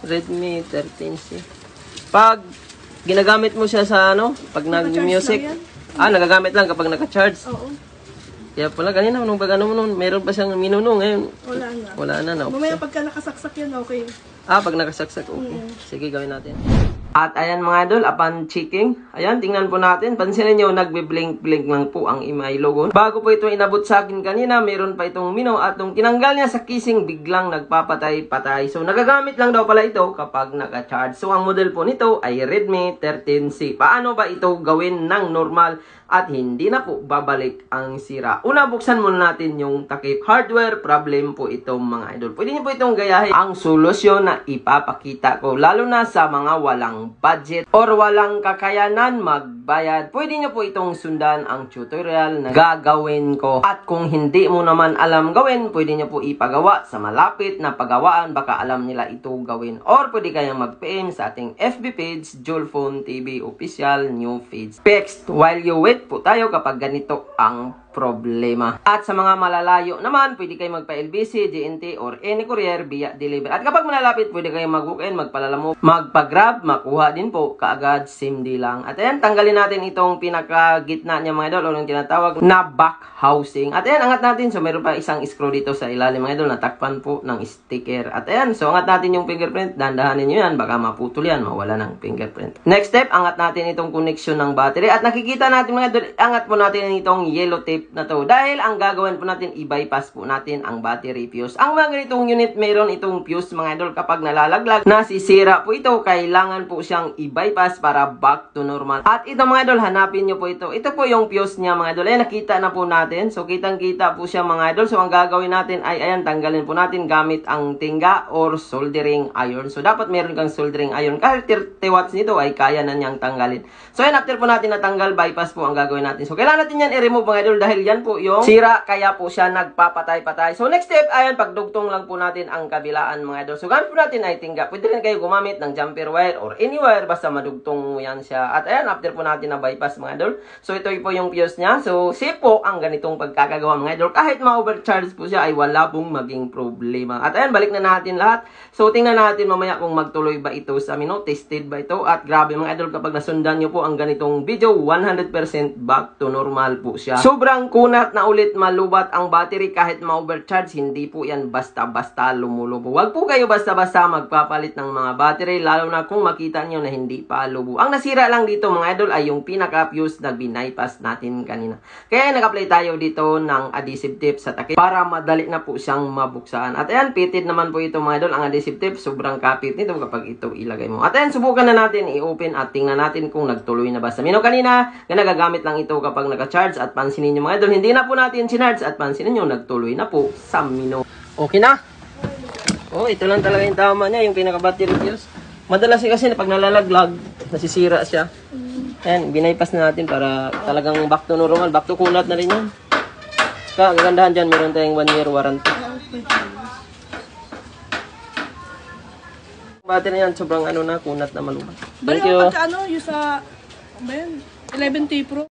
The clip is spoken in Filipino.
Redmi 13C. Pag ginagamit mo siya sa ano, pag nag-music, nagagamit lang kapag naka-charge. Oo. Kaya pala, ganina, nung pag ano mo nun, meron pa siyang minuno ngayon. Wala na. Wala na, no? Mamaya pagka nakasaksak yan, okay. Pag nakasaksak, okay. Sige, gawin natin. At ayan mga idol, upon checking, ayan, tingnan po natin. Pansinin nyo, nagbe-blink-blink lang po ang email logo. Bago po ito inabot sa akin kanina, meron pa itong mino. At nung tinanggal niya sa kissing, biglang nagpapatay-patay. So, nagagamit lang daw pala ito kapag naka-charge. So, ang model po nito ay Redmi 13C. Paano ba ito gawin ng normal at hindi na po babalik ang sira? Una, buksan muna natin yung takip. Hardware problem po itong mga idol. Pwede niyo po itong gayahin. Ang solusyon na ipapakita ko, lalo na sa mga walang budget or walang kakayanan magbayad, pwede niyo po itong sundan ang tutorial na gagawin ko. At kung hindi mo naman alam gawin, pwede niyo po ipagawa sa malapit na pagawaan. Baka alam nila ito gawin. Or pwede kayong mag-PM sa ating FB page, Julphone TV Official New Page. Text while you wait po tayo kapag ganito ang problema. At sa mga malalayo naman, pwede kayo magpa-LBC, GNT, or any courier via delivery. At kapag malalapit, pwede kayo mag-walk-in, magpalala magpa-grab, makuha din po, kaagad, same day lang. At ayan, tanggalin natin itong pinaka-gitna niya mga idol, o yung tinatawag na back housing. At ayan, angat natin. So, meron pa isang screw dito sa ilalim mga idol, natakpan po ng sticker. At ayan, so angat natin yung fingerprint. Dandahanin nyo yan, baka maputol yan, mawala ng fingerprint. Next step, angat natin itong connection ng battery. At nakikita natin mga idol, angat po natin itong yellow tape na to. Dahil ang gagawin po natin, i-bypass po natin ang battery fuse. Ang mga ganitong unit, meron itong fuse mga idol. Kapag nalalaglag, nasisira po ito, kailangan po siyang i-bypass para back to normal. At ito mga idol, hanapin nyo po ito. Ito po yung fuse niya mga idol. Ayan, nakita na po natin. So, kitang-kita po siya mga idol. So, ang gagawin natin ay, ayan, tanggalin po natin gamit ang tingga or soldering iron. So, dapat meron kang soldering iron. Kahit 30 watts nito ay kaya na niyang tanggalin. So, ayan, after po natin natanggal, bypass po ang gagawin natin. So, kailangan natin yan i-remove mga idol dahil yan po yung sira, kaya po siya nagpapatay-patay. So, next step, ayan, pagdugtong lang po natin ang kabilaan mga idol. So, gamit po natin ay tingga. Pwede rin kayo gumamit ng jumper wire or any wire, basta madugtong mo yan siya. At ayan, after po natin na bypass mga idol. So, ito po yung fuse niya. So, safe po ang ganitong pagkakagawa mga idol. Kahit ma-overcharge po siya, ay wala pong maging problema. At ayan, balik na natin lahat. So, tingnan natin mamaya kung magtuloy ba ito sa amin, no? Tested ba ito? At grabe mga idol, kapag nasundan nyo po ang ganitong video, 100% back to normal po siya. Sobrang kunat na ulit malubat ang battery kahit ma-overcharge, hindi po yan basta-basta lumulubo. Huwag po kayo basta-basta magpapalit ng mga battery, lalo na kung makita nyo na hindi pa lubo. Ang nasira lang dito mga idol ay yung pinaka-fuse na binaypass natin kanina. Kaya nag-apply tayo dito ng adhesive tape sa takip para madali na po siyang mabuksan. At ayan, fitted naman po ito mga idol. Ang adhesive tape, sobrang kapit nito kapag ito ilagay mo. At ayan, subukan na natin i-open at tingnan natin kung nagtuloy na ba sa mino kanina. Na nagagamit lang ito kapag naka-charge. At pansinin nyo mga idol, hindi na po natin sinarge at pansinin nyo, nagtuloy na po sa mino. Okay na? Oh, ito lang talaga yung tama niya, yung pinaka-battery fuse. Madalas kasi pag nalalaglag, nasisira siya. Ayan, binaypass na natin para talagang back to normal, back to kunat na rin yan. Saka, kagandahan dyan, meron tayong 1 year warranty. Battery yan, sobrang ano na, kunat na malubat. Thank you. Pagka ano, yung sa, 11T Pro.